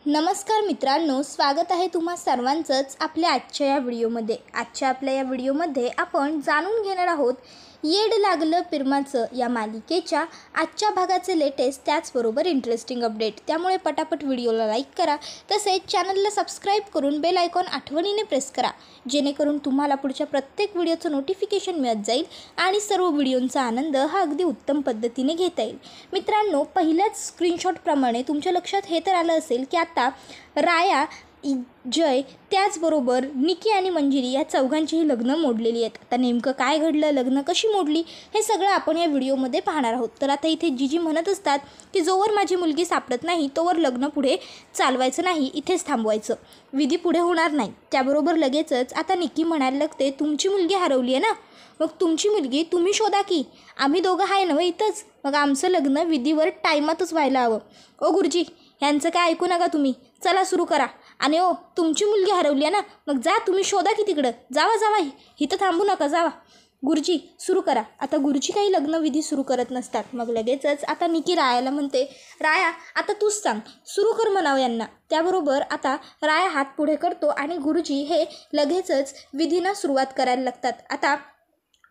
नमस्कार मित्रांनो, स्वागत आहे तुम्हा सर्वांचंच आपल्या आजच्या या व्हिडिओमध्ये। आपल्या या व्हिडिओमध्ये आपण जाणून घेणार आहोत येड लागलं फिल्माचं या मालिकेच्या आजच्या भागाचे लेटेस्ट त्याचबरोबर इंटरेस्टिंग अपडेट। त्यामुळे पटापट व्हिडिओला लाईक करा, तसेच चॅनलला सबस्क्राईब करून बेल आयकॉन आठवणीने प्रेस करा, जेणेकरून तुम्हाला पुढच्या प्रत्येक व्हिडिओचं नोटिफिकेशन मिळत जाईल आणि सर्व व्हिडिओंचा आनंद हा अगदी उत्तम पद्धतीने घेता येईल। मित्रांनो, पहिल्याच स्क्रीनशॉटप्रमाणे तुमच्या लक्षात हे तर आलं असेल की आता राया, जय त्याचबरोबर निकी आणि मंजिरी या चौघांचीही लग्न मोडलेली आहेत। आता नेमकं काय घडलं, लग्न कशी मोडली, हे सगळं आपण या व्हिडिओमध्ये पाहणार आहोत। तर आता इथे जीजी म्हणत असतात की जोवर माझी मुलगी सापडत नाही तोवर लग्न पुढे चालवायचं नाही, इथेच थांबवायचं, विधी पुढे होणार नाही। त्याबरोबर लगेचच आता निकी म्हणायला लागते, तुमची मुलगी हरवली आहे ना, मग तुमची मुलगी तुम्ही शोधा की, आम्ही दोघं आहे नव्हे इथंच, मग आमचं लग्न विधीवर टायमातच व्हायला हवं। ओ गुरुजी, ह्यांचं काय ऐकू नका तुम्ही, चला सुरू करा। आणि ओ, तुमची मुलगी हरवली आहे ना, मग जा तुम्ही शोधा की, तिकडं जावा, इथं थांबू नका, जावा। गुरुजी सुरू करा। आता गुरुजी काही लग्नविधी सुरू करत नसतात। मग लगेचच आता निकी रायाला म्हणते, राया आता तूच सांग, सुरू कर म्हणावं यांना। त्याबरोबर आता राया हात पुढे करतो आणि गुरुजी हे लगेचच विधींना सुरुवात करायला लागतात। आता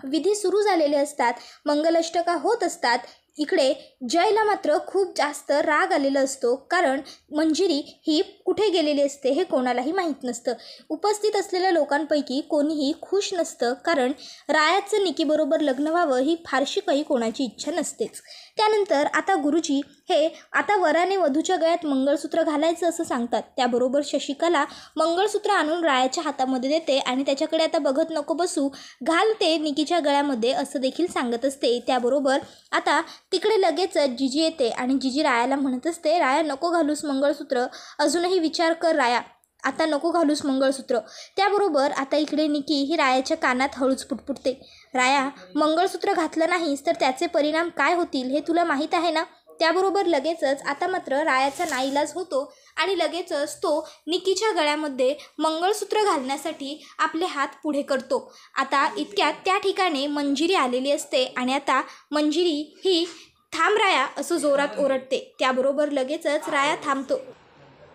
विधी सुरू झालेले असतात, मंगलाष्टका होत असतात। इकडे जयला मात्र खूप जास्त राग आलेला असतो, कारण मंजिरी ही कुठे गेलेली असते हे कोणालाही माहीत नसतं। उपस्थित असलेल्या लोकांपैकी कोणीही खुश नसतं, कारण रायाचं निकीबरोबर लग्न व्हावं ही फारशी काही कोणाची इच्छा नसतेच। त्यानंतर आता गुरुजी हे आता वराने वधूच्या गळ्यात मंगळसूत्र घालायचं असं सांगतात। त्याबरोबर शशिकला मंगळसूत्र आणून रायाच्या हातामध्ये देते आणि त्याच्याकडे आता बघत नको बसू, घाल ते निकीच्या गळ्यामध्ये असं देखील सांगत असते। त्याबरोबर आता तिकडे लगेचच जीजी येते आणि जीजी रायाला म्हणत असते, राया नको घालूस मंगळसूत्र, अजूनही विचार कर राया, आता नको घालूस मंगळसूत्र। त्याबरोबर आता इकडे निकी ही रायाच्या कानात हळूच पुटपुटते, राया मंगळसूत्र घातलं नाहीस तर त्याचे परिणाम काय होतील हे तुला माहीत आहे ना। त्याबरोबर लगेचच आता मात्र रायाचा नाईलाज होतो आणि लगेचच तो निकीच्या गळ्यामध्ये मंगळसूत्र घालण्यासाठी आपले हात पुढे करतो। आता इतक्यात त्या ठिकाणी मंजिरी आलेली असते आणि आता मंजिरी ही थांब राया असं जोरात ओरडते। त्याबरोबर लगेचच राया थांबतो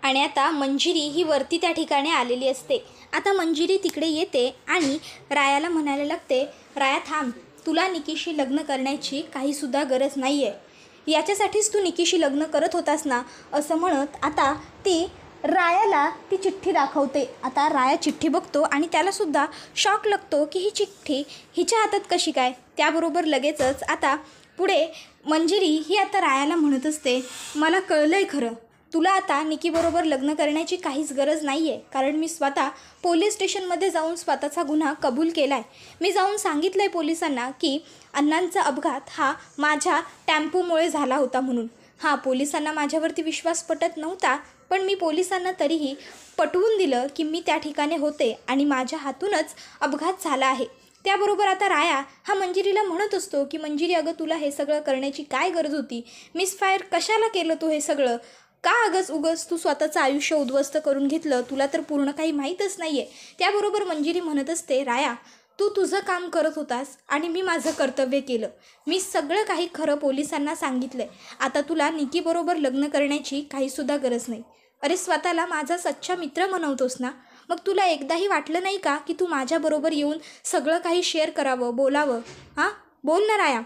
आणि आता मंजिरी ही वरती त्या ठिकाणी आलेली असते। आता मंजिरी तिकडे येते आणि रायाला म्हणायला लागते, राया थांब, तुला निकीशी लग्न करण्याची काहीसुद्धा गरज नाही आहे, याच्यासाठीच तू निकीशी लग्न करत होतास ना, असं म्हणत आता ती रायाला ती चिठ्ठी दाखवते। आता राया चिठ्ठी बघतो आणि त्यालासुद्धा शॉक लागतो की ही चिठ्ठी हिच्या हातात कशी काय। त्याबरोबर लगेचच आता पुढे मंजिरी ही आता रायाला म्हणत असते, मला कळलं आहे खरं, तुला आता निकीबरोबर लग्न करण्याची काहीच गरज नाही आहे, कारण मी स्वतः पोलीस स्टेशनमध्ये जाऊन स्वतःचा गुन्हा कबूल केला आहे। मी जाऊन सांगितलं आहे पोलिसांना की अण्णांचा अपघात हा माझ्या टेम्पोमुळे झाला होता म्हणून। हां, पोलिसांना माझ्यावरती विश्वास पटत नव्हता, पण मी पोलिसांना तरीही पटवून दिलं की मी त्या ठिकाणी होते आणि माझ्या हातूनच अपघात झाला आहे। त्याबरोबर आता राया हा मंजिरीला म्हणत असतो की मंजिरी, अगं तुला हे सगळं करण्याची काय गरज होती, मिसफायर कशाला केलं तू हे सगळं, का उगस तू स्वतःचं आयुष्य उद्ध्वस्त करून घेतलं, तुला तर पूर्ण काही माहीतच नाही आहे। त्याबरोबर मंजिरी म्हणत असते, राया तू तुझं काम करत होतास आणि मी माझं कर्तव्य केलं, मी सगळं काही खरं पोलिसांना सांगितलं आहे, आता तुला निकीबरोबर लग्न करण्याची काहीसुद्धा गरज नाही। अरे स्वतःला माझा सच्चा मित्र म्हणवतोस ना, मग तुला एकदाही वाटलं नाही का की तू माझ्याबरोबर येऊन सगळं काही शेअर करावं, बोलावं, हां बोल ना राया।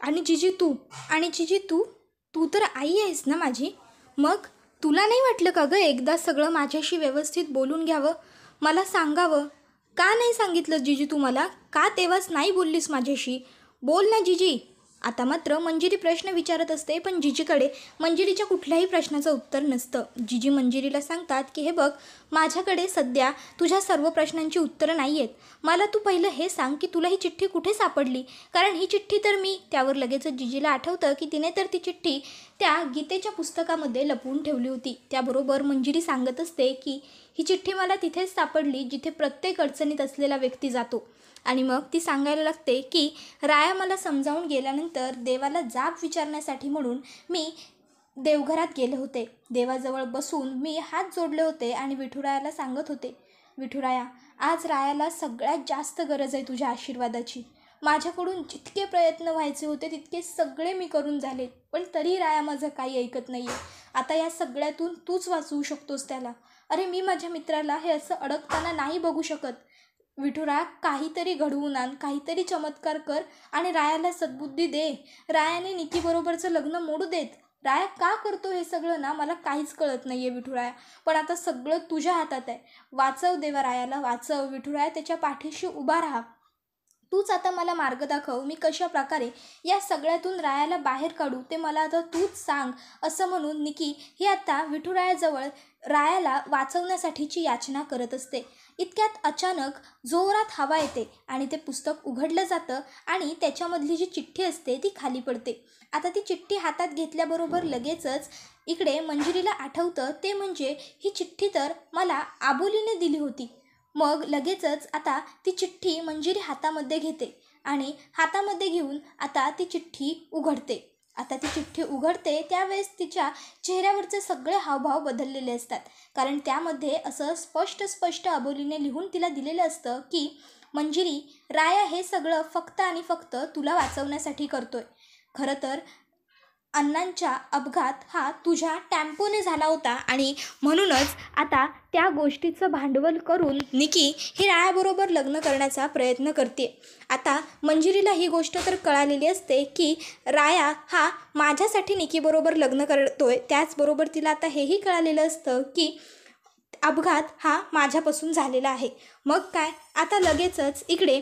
आणि जीजी तू तर आई आहेस ना माझी, मग तुला नाही वाटलं का गं एकदा सगळं माझ्याशी व्यवस्थित बोलून घ्यावं, मला सांगावं, का नाही सांगितलं जीजी तू मला, का तेव्हाच नाही बोललीस माझ्याशी, बोल ना जीजी। आता मात्र मंजिरी प्रश्न विचारत असते, पण जीजीकडे मंजिरीच्या कुठल्याही प्रश्नाचं उत्तर नसतं। जीजी मंजिरीला सांगतात की हे बघ, माझ्याकडे सध्या तुझ्या सर्व प्रश्नांची उत्तरं नाही आहेत, मला तू पहिलं हे सांग की तुला ही चिठ्ठी कुठे सापडली, कारण ही चिठ्ठी तर मी, त्यावर लगेचच जीजीला आठवतं की तिने तर ती चिठ्ठी त्या गीतेच्या पुस्तकामध्ये लपवून ठेवली होती। त्याबरोबर मंजिरी सांगत असते की ही चिठ्ठी मला तिथेच सापडली जिथे प्रत्येक अडचणीत असलेला व्यक्ती जातो। आणि मग ती सांगायला लागते की राया मला समजावून गेल्यानंतर देवाला जाब विचारण्यासाठी म्हणून मी देवघरात गेले होते, देवाजवळ बसून मी हात जोडले होते आणि विठुरायाला सांगत होते, विठुराया आज रायाला सगळ्यात जास्त गरज आहे तुझ्या आशीर्वादाची, माझ्याकडून जितके प्रयत्न व्हायचे होते तितके सगळे मी करून झाले, पण तरी राया माझं काही ऐकत नाही आहे. आता या सगळ्यातून तूच वाचवू शकतोस त्याला. अरे मी माझ्या मित्राला हे असं अडकताना नाही बघू शकत. विठुराया, काहीतरी घडवून आण, काहीतरी चमत्कार कर आणि रायाला सद्बुद्धी दे. रायाने निकीबरोबरचं लग्न मोडू देत. राया का करतो हे सगळं ना मला काहीच कळत नाही आहे विठुराया. पण आता सगळं तुझ्या हातात आहे. वाचव देवा रायाला, वाचव. विठुराया त्याच्या पाठीशी उभा राहा. तूच आता मला मार्ग दाखव. मी कशा प्रकारे या सगळ्यातून रायाला बाहेर काढू ते मला आता तूच सांग. असं म्हणून निकी ही आता विठुरायाजवळ रायाला वाचवण्यासाठीची याचना करत असते. इतक्यात अचानक जोरात हवा येते आणि ते पुस्तक उघडलं जातं आणि त्याच्यामधली जी चिठ्ठी असते ती खाली पडते. आता ती चिठ्ठी हातात घेतल्याबरोबर लगेचच इकडे मंजिरीला आठवतं ते म्हणजे ही चिठ्ठी तर मला आबोलीने दिली होती. मग लगेचच आता ती चिठ्ठी मंजिरी हातामध्ये घेते आणि हातामध्ये घेऊन आता ती चिठ्ठी उघडते. आता ती चिठ्ठी उघडते त्यावेळेस तिच्या चेहऱ्यावरचे सगळे हावभाव बदललेले असतात. कारण त्यामध्ये असं स्पष्ट आबोलीने लिहून तिला दिलेलं असतं की मंजिरी, राया हे सगळं फक्त आणि फक्त तुला वाचवण्यासाठी करतोय. खरं तर अण्णांचा अपघात हा तुझ्या टेम्पोने झाला होता आणि म्हणूनच आता त्या गोष्टीचं भांडवल करून निकी ही रायाबरोबर लग्न करण्याचा प्रयत्न करते. आता मंजिरीला ही गोष्ट तर कळालेली असते की राया हा माझ्यासाठी निकीबरोबर लग्न करतोय. त्याचबरोबर तिला आता हेही कळालेलं असतं की अपघात हा माझ्यापासून झालेला आहे. मग काय, आता लगेचच इकडे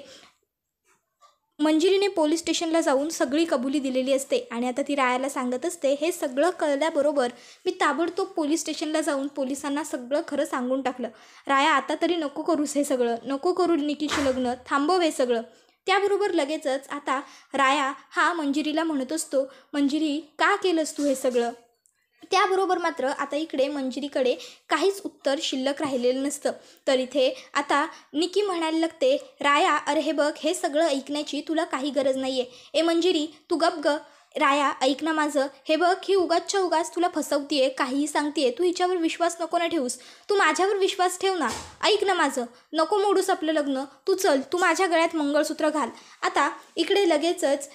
मंजिरीने पोलीस स्टेशनला जाऊन सगळी कबुली दिलेली असते आणि आता ती रायाला सांगत असते हे सगळं कळल्याबरोबर मी ताबडतोब पोलीस स्टेशनला जाऊन पोलिसांना सगळं खरं सांगून टाकलं. राया, आता तरी नको करूस हे सगळं, नको करू निकीशी लग्न, थांबव हे सगळं. त्याबरोबर लगेचच आता राया हा मंजिरीला म्हणत असतो, मंजिरी का केलंस तू हे सगळं. त्याबरोबर मात्र आता इकडे मंजिरीकडे काहीच उत्तर शिल्लक राहिलेलं नसतं. तर इथे आता निकी म्हणायला लागते, राया अरे हे बघ, हे सगळं ऐकण्याची तुला काही गरज नाही आहे. ए मंजिरी तू गप ग. राया ऐक ना माझं, हे बघ ही उगाचच्या उगाच तुला फसवतीये, काहीही सांगतीये. तू हिच्यावर विश्वास नको ना ठेवूस, तू माझ्यावर विश्वास ठेव ना. ऐक ना माझं, नको मोडूस आपलं लग्न. तू चल, तू माझ्या गळ्यात मंगळसूत्र घाल. आता इकडे लगेचच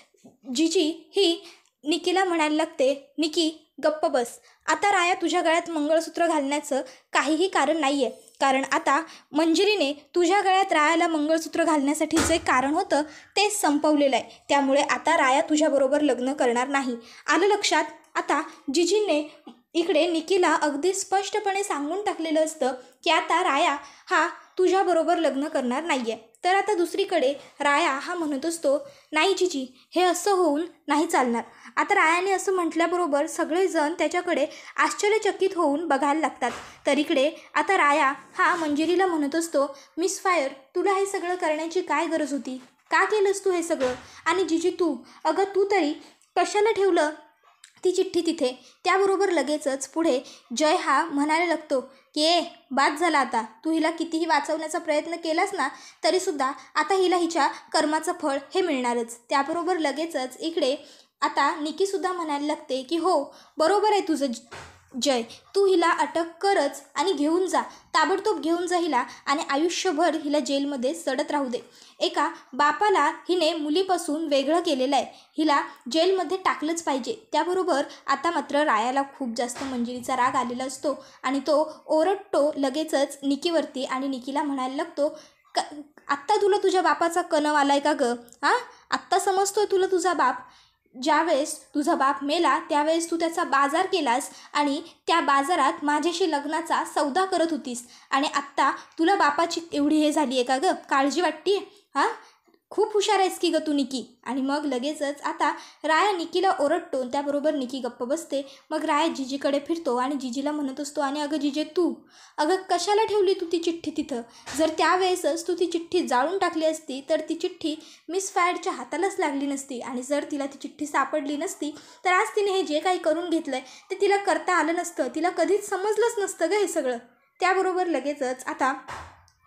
जिजी ही निकीला म्हणायला लागते, निकी गप्प बस. आता राया तुझ्या गळ्यात मंगळसूत्र घालण्याचं काहीही कारण नाही आहे. कारण आता मंजिरीने तुझ्या गळ्यात रायाला मंगळसूत्र घालण्यासाठी जे कारण होतं ते संपवलेलं आहे. त्यामुळे आता राया तुझ्याबरोबर लग्न करणार नाही. आलं लक्षात. आता जिजीने इकडे निकीला अगदी स्पष्टपणे सांगून टाकलेलं असतं की आता राया हा तुझ्याबरोबर लग्न करणार नाही आहे. तर आता दुसरीकडे राया हा म्हणत असतो, नाही जिजी हे असं होऊन नाही चालणार. आता रायाने असं म्हटल्याबरोबर सगळेजण त्याच्याकडे आश्चर्यचकित होऊन बघायला लागतात. तर इकडे आता राया हा मंजिरीला म्हणत असतो, मिस फायर तुला हे सगळं करण्याची काय गरज होती, का केलंस तू हे सगळं. आणि जिजी तू, अगं तू तरी कशाला ठेवलं ती चिठ्ठी तिथे. त्याबरोबर लगेचच पुढे जय हा म्हणायला लागतो की बाद झाला, आता तू हिला कितीही वाचवण्याचा प्रयत्न केलास ना तरीसुद्धा आता हिला हिच्या कर्माचं फळ हे मिळणारच. त्याबरोबर लगेचच इकडे आता निकीसुद्धा म्हणायला लागते की हो बरोबर आहे तुझं जय, तू हिला अटक करच आणि घेऊन जा, ताबडतोब घेऊन जा हिला आणि आयुष्यभर हिला जेलमध्ये सडत राहू दे. एका बापाला हिने मुलीपासून वेगळं केलेलं आहे, हिला जेलमध्ये टाकलंच पाहिजे. त्याबरोबर आता मात्र रायाला खूप जास्त मंजिरीचा राग आलेला असतो आणि तो ओरडतो लगेचच निकीवरती आणि निकीला म्हणायला लागतो, आत्ता तुला तुझ्या बापाचा कणव आलाय का गं. आत्ता समजतोय तुला तुझा बाप. ज्यावेळेस तुझा बाप मेला त्यावेळेस तू त्याचा बाजार केलास आणि त्या बाजारात माझ्याशी लग्नाचा सौदा करत होतीस आणि आत्ता तुला बापाची एवढी हे झाली आहे का गं, काळजी वाटते. खूप हुशार आहेस की गं तू निकी. आणि मग लगेचच आता राया निकीला ओरडतो. त्याबरोबर निकी गप्प बसते. मग राया जिजीकडे फिरतो आणि जिजीला म्हणत असतो, आणि अगं जिजे तू, अगं कशाला ठेवली तू ती चिठ्ठी तिथं. जर त्यावेळेसच तू ती चिठ्ठी जाळून टाकली असती तर ती चिठ्ठी मिस फायरच्या हातालाच लागली नसती आणि जर तिला ती चिठ्ठी सापडली नसती तर आज तिने हे जे काही करून घेतलं आहे ते तिला करता आलं नसतं, तिला कधीच समजलंच नसतं गं हे सगळं. त्याबरोबर लगेचच आता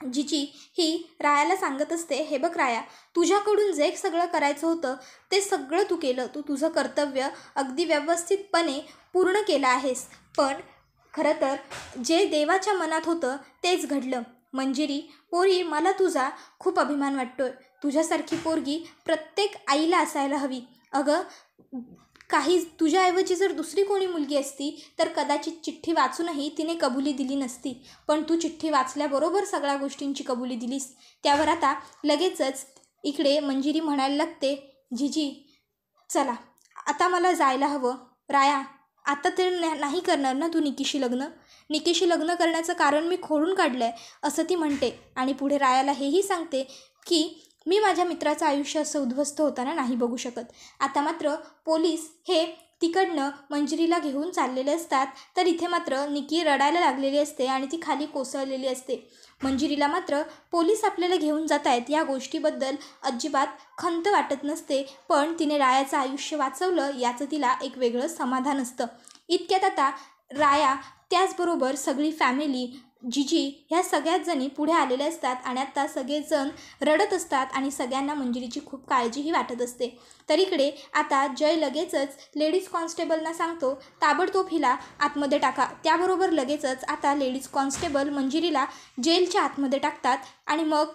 जिजी ही रायाला सांगत असते, हे बघ राया, तुझ्याकडून जे सगळं करायचं होतं ते सगळं तू केलं, तू तुझं कर्तव्य अगदी व्यवस्थितपणे पूर्ण केलं आहेस. पण खरं तर जे देवाच्या मनात होतं तेच घडलं. मंजिरी पोरी, मला तुझा खूप अभिमान वाटतोय. तुझ्यासारखी पोरगी प्रत्येक आईला असायला हवी. अगं काही तुझ्याऐवजी जर दुसरी कोणी मुलगी असती तर कदाचित चिठ्ठी वाचूनही तिने कबुली दिली नसती, पण तू चिठ्ठी वाचल्याबरोबर सगळ्या गोष्टींची कबुली दिलीस. त्यावर आता लगेचच इकडे मंजिरी म्हणायला लागते, जीजी चला आता मला जायला हवं. राया आता तर नाही करणार ना तू निकीशी लग्न? निकीशी लग्न करण्याचं कारण मी खोडून काढलं आहे असं ती म्हणते. आणि पुढे रायाला हेही सांगते की मी माझ्या मित्राचं आयुष्य असं उद्ध्वस्त होताना नाही बघू शकत. आता मात्र पोलीस हे तिकडनं मंजिरीला घेऊन चाललेले असतात, तर इथे मात्र निकी रडायला लागलेली असते आणि ती खाली कोसळलेली असते. मंजिरीला मात्र पोलीस आपल्याला घेऊन जात आहेत या गोष्टीबद्दल अजिबात खंत वाटत नसते, पण तिने रायाचं आयुष्य वाचवलं याचं तिला एक वेगळं समाधान असतं. इतक्यात आता राया त्याचबरोबर सगळी फॅमिली, जीजी ह्या सगळ्याच जणी पुढे आलेले असतात आणि आता सगळेजण रडत असतात आणि सगळ्यांना मंजिरीची खूप काळजीही वाटत असते. तर इकडे आता जय लगेचच लेडीज कॉन्स्टेबलना सांगतो ताबडतोब हिला आतमध्ये टाका. त्याबरोबर लगेचच आता लेडीज कॉन्स्टेबल मंजिरीला जेलच्या आतमध्ये टाकतात आणि मग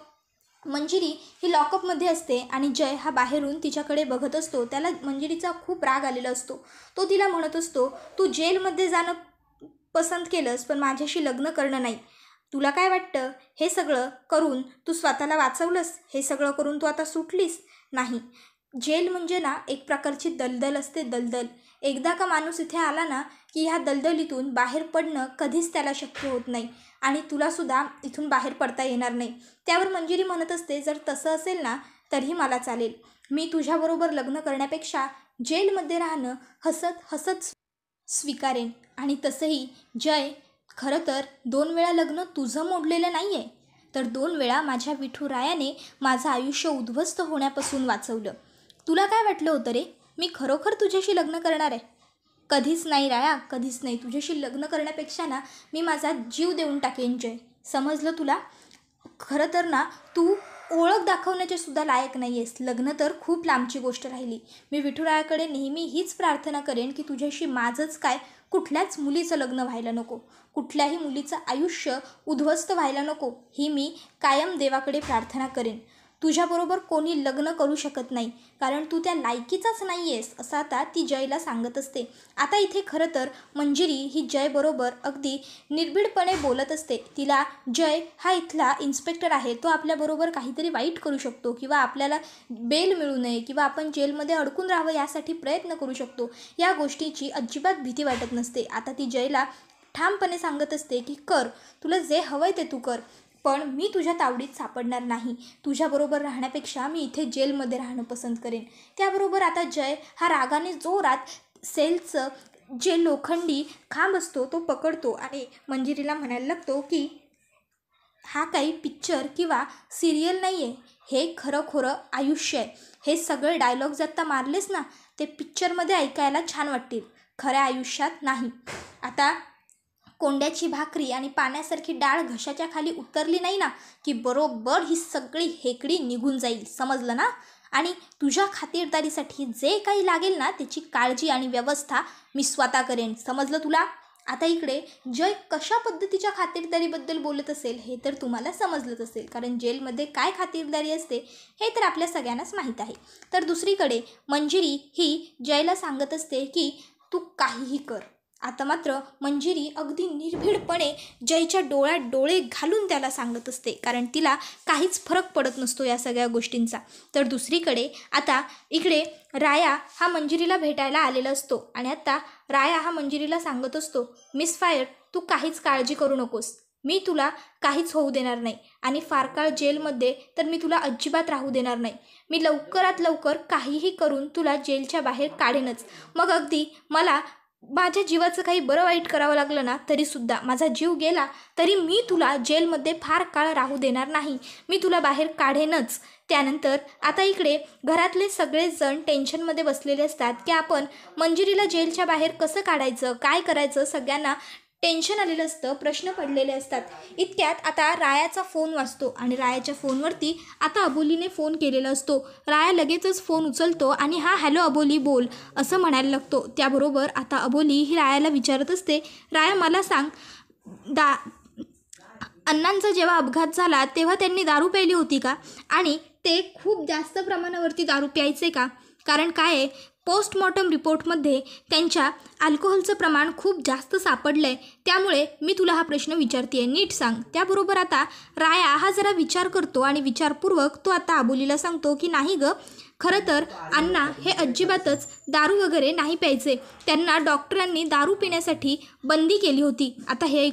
मंजिरी ही लॉकअपमध्ये असते आणि जय हा बाहेरून तिच्याकडे बघत असतो. त्याला मंजिरीचा खूप राग आलेला असतो. तो तिला म्हणत असतो, तू जेलमध्ये जाणं पसंत केलंस पण माझ्याशी लग्न करणं नाही. तुला काय वाटतं हे सगळं करून तू स्वतःला वाचवलंस? हे सगळं करून तू आता सुटलीस? नाही. जेल म्हणजे ना एक प्रकारची दलदल असते, दलदल. एकदा का माणूस इथे आला ना की ह्या दलदलीतून बाहेर पडणं कधीच त्याला शक्य होत नाही आणि तुलासुद्धा इथून बाहेर पडता येणार नाही. त्यावर मंजिरी म्हणत असते, जर तसं असेल ना तरीही मला चालेल. मी तुझ्याबरोबर लग्न करण्यापेक्षा जेलमध्ये राहणं हसत हसत स्वीकारेन. आणि तसंही जय खरं तर 2 वेळा लग्न तुझं मोडलेलं नाही आहे, तर 2 वेळा माझ्या विठुरायाने माझं आयुष्य उद्ध्वस्त होण्यापासून वाचवलं. तुला काय वाटलं होतं रे मी खरोखर तुझ्याशी लग्न करणार आहे? कधीच नाही राया, कधीच नाही. तुझ्याशी लग्न करण्यापेक्षा ना मी माझा जीव देऊन टाकेन जय. समजलं तुला? खरं तर ना तू ओळख दाखवण्याचे सुद्धा लायक नाही आहेस. लग्न तर खूप लांबची गोष्ट राहिली. मी विठुरायाकडे नेहमी हीच प्रार्थना करेन की तुझ्याशी माझंच काय कुठल्याच मुलीचं लग्न व्हायला नको, कुठल्याही मुलीचं आयुष्य उद्ध्वस्त व्हायला नको, ही मी कायम देवाकडे प्रार्थना करेन. तुझ्याबरोबर कोणी लग्न करू शकत नाही कारण तू त्या लायकीचाच नाही आहेस असं आता ती जयला सांगत असते. आता इथे खरं तर मंजिरी ही जयबरोबर अगदी निर्भीडपणे बोलत असते. तिला जय हा इथला इन्स्पेक्टर आहे, तो आपल्याबरोबर काहीतरी वाईट करू शकतो किंवा आपल्याला बेल मिळू नये किंवा आपण जेलमध्ये अडकून राहावं यासाठी प्रयत्न करू शकतो, या गोष्टीची अजिबात भीती वाटत नसते. आता ती जयला ठामपणे सांगत असते की कर, तुला जे हवं आहे ते तू कर, पण मी तुझ्या तावडीत सापडणार नाही. तुझ्याबरोबर राहण्यापेक्षा मी इथे जेलमध्ये राहणं पसंत करेन. त्याबरोबर आता जय हा रागाने जोरात सेलचं जे लोखंडी खांब असतो तो पकडतो आणि मंजिरीला म्हणायला लागतो की हा काही पिक्चर किंवा सिरियल नाही आहे, हे खरं आयुष्य आहे. हे सगळे डायलॉग्स आत्ता मारलेस ना ते पिक्चरमध्ये ऐकायला छान वाटतील, खऱ्या आयुष्यात नाही. आता कोंड्याची भाकरी आणि पाण्यासारखी डाळ घशाच्या खाली उतरली नाही ना की बरोबर ही सगळी हेकडी निघून जाईल, समजलं ना? आणि तुझ्या खातिरदारीसाठी जे काही लागेल ना त्याची काळजी आणि व्यवस्था मी स्वतः करेन, समजलं तुला? आता इकडे जय कशा पद्धतीच्या खातिरदारीबद्दल बोलत असेल हे तर तुम्हाला समजलंच असेल, कारण जेलमध्ये काय खातिरदारी असते हे तर आपल्या सगळ्यांनाच माहीत आहे. तर दुसरीकडे मंजिरी ही जयला सांगत असते की तू काहीही कर. आता मात्र मंजिरी अगदी निर्भीडपणे जयच्या डोळ्यात डोळे घालून त्याला सांगत असते, कारण तिला काहीच फरक पडत नसतो या सगळ्या गोष्टींचा. तर दुसरीकडे आता इकडे राया हा मंजिरीला भेटायला आलेला असतो आणि आता राया हा मंजिरीला सांगत असतो, मिस फायर तू काहीच काळजी करू नकोस, मी तुला काहीच होऊ देणार नाही आणि फार काळ जेलमध्ये तर मी तुला अजिबात राहू देणार नाही. मी लवकरात लवकर काहीही करून तुला जेलच्या बाहेर काढेनच. मग अगदी मला माझ्या जीवाचं काही बरं वाईट करावं लागलं ना तरीसुद्धा, माझा जीव गेला तरी मी तुला जेलमध्ये फार काळ राहू देणार नाही, मी तुला बाहेर काढेनच. त्यानंतर आता इकडे घरातले सगळेच जण टेन्शनमध्ये बसलेले असतात की आपण मंजिरीला जेलच्या बाहेर कसं काढायचं, काय करायचं, सगळ्यांना टेन्शन आलेलं असतं, प्रश्न पडलेले असतात. इतक्यात आता रायाचा फोन वाजतो आणि रायाच्या फोनवरती आता अबोलीने फोन केलेला असतो. राया लगेचच फोन उचलतो आणि हा हॅलो अबोली बोल असं म्हणायला लागतो. त्याबरोबर आता अबोली ही रायाला विचारत असते, राया मला सांग, अण्णांचा जेव्हा अपघात झाला तेव्हा त्यांनी दारू प्यायली होती का? आणि ते खूप जास्त प्रमाणावरती दारू प्यायचे का? कारण काय आहे पोस्टमॉर्टम रिपोर्टमध्ये त्यांच्या अल्कोहोलचं प्रमाण खूप जास्त सापडलं आहे, त्यामुळे मी तुला हा प्रश्न विचारते आहे, नीट सांग. त्याबरोबर आता राया हा जरा विचार करतो आणि विचारपूर्वक तो आता अबोलीला सांगतो की नाही गं, खरं तर अण्णा हे अजिबातच दारू वगैरे नाही प्यायचे. त्यांना डॉक्टरांनी दारू पिण्यासाठी बंदी केली होती. आता हे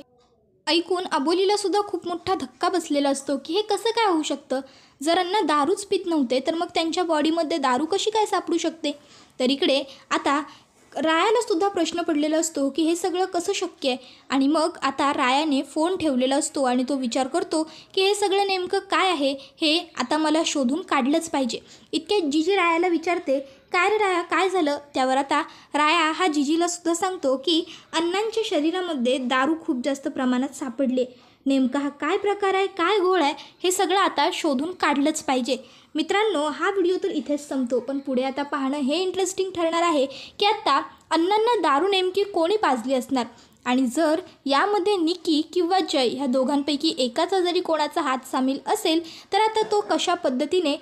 ऐकून अबोलीला सुद्धा खूप मोठा धक्का बसलेला असतो की हे कसं काय होऊ शकतं. जर अण्णा दारूच पित नव्हते तर मग त्यांच्या बॉडीमध्ये दारू कशी काय सापडू शकते. तर इकडे आता रायाला सुद्धा प्रश्न पडलेला असतो की हे सगळं कसं शक्य आहे. आणि मग आता रायाने फोन ठेवलेला असतो आणि तो विचार करतो की हे सगळं नेमकं काय आहे, हे आता मला शोधून काढलंच पाहिजे. इतक्यात जीजी रायाला विचारते, काय रे राया, काय झालं. त्यावर आता राया हा जीजीला सुद्धा सांगतो की अण्णांच्या शरीरामध्ये दारू खूप जास्त प्रमाणात सापडले. नेमका हा काय प्रकार आहे, काय घोळ आहे, हे सगळं आता शोधून काढलंच पाहिजे. मित्रांनो, हा व्हिडिओ तर इथेच संपतो, पण पुढे आता पाहणं हे इंटरेस्टिंग ठरणार आहे की आता अण्णांना दारू नेमकी कोणी पाजली असणार. आणि जर यामध्ये निकी किंवा जय ह्या दोघांपैकी एकाचा जरी कोणाचा हात सामील असेल तर आता तो कशा पद्धतीने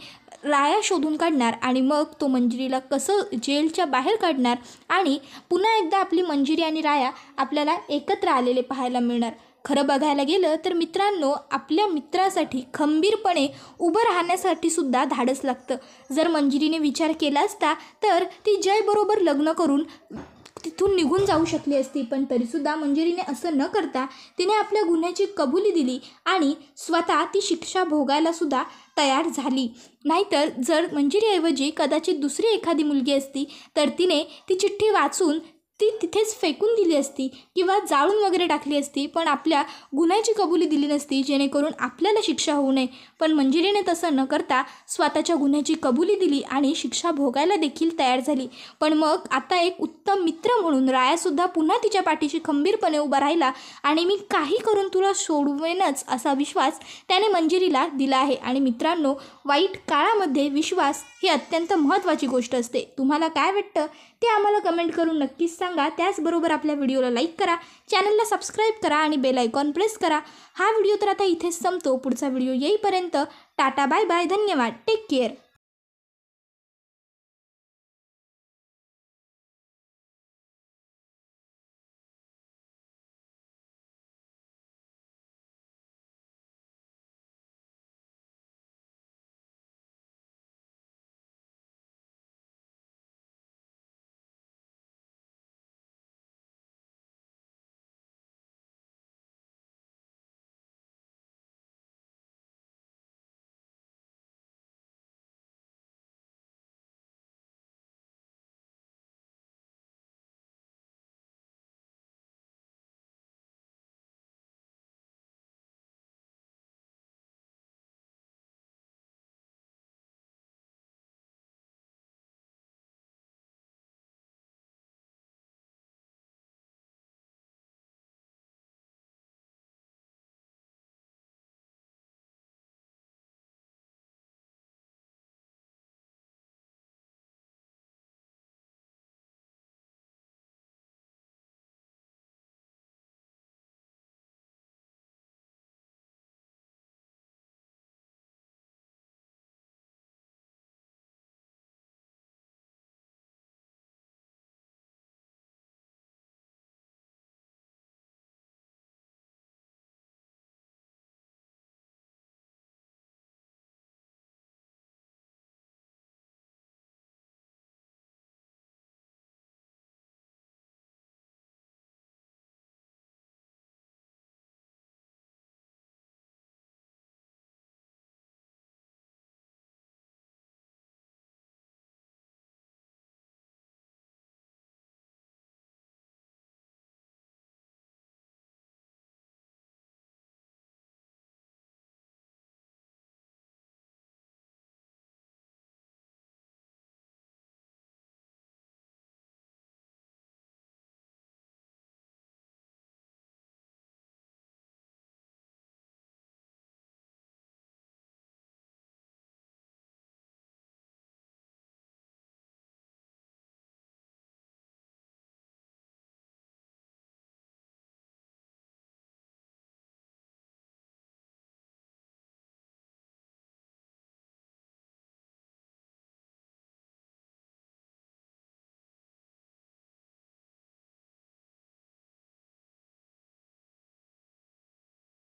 राया शोधून काढणार आणि मग तो मंजिरीला कसं जेलच्या बाहेर काढणार आणि पुन्हा एकदा आपली मंजिरी आणि राया आपल्याला एकत्र आलेले पाहायला मिळणार. खरं बघायला गेलं तर मित्रांनो, आपल्या मित्रासाठी खंबीरपणे उभं राहण्यासाठी सुद्धा धाडस लागतं. जर मंजिरीने विचार केला असता तर ती जयबरोबर लग्न करून तिथून निघून जाऊ शकली असती, पण तरीसुद्धा मंजिरीने असं न करता तिने आपल्या गुन्ह्याची कबुली दिली आणि स्वतः ती शिक्षा भोगायलासुद्धा तयार झाली. नाहीतर जर मंजिरीऐवजी कदाचित दुसरी एखादी मुलगी असती तर तिने ती चिठ्ठी वाचून ती तिथेच फेकून दिली असती किंवा जाळून वगैरे टाकली असती, पण आपल्या गुन्ह्याची कबुली दिली नसती जेणेकरून आपल्याला शिक्षा होऊ नये. पण मंजिरीने तसं न करता स्वतःच्या गुन्ह्याची कबुली दिली आणि शिक्षा भोगायला देखील तयार झाली. पण मग आता एक उत्तम मित्र म्हणून रायासुद्धा पुन्हा तिच्या पाठीशी खंबीरपणे उभा राहिला आणि मी काही करून तुला सोडवेनच असा विश्वास त्याने मंजिरीला दिला आहे. आणि मित्रांनो, वाईट काळामध्ये विश्वास ही अत्यंत महत्त्वाची गोष्ट असते. तुम्हाला काय वाटतं ते आम्हाला कमेंट करून नक्कीच सांगा. त्याचबरोबर आपल्या व्हिडिओला लाईक करा, चॅनलला सबस्क्राईब करा आणि बेल आयकॉन प्रेस करा. हा व्हिडिओ तर आता इथेच संपतो. पुढचा व्हिडिओ येईपर्यंत टाटा, बाय बाय, धन्यवाद, टेक केअर.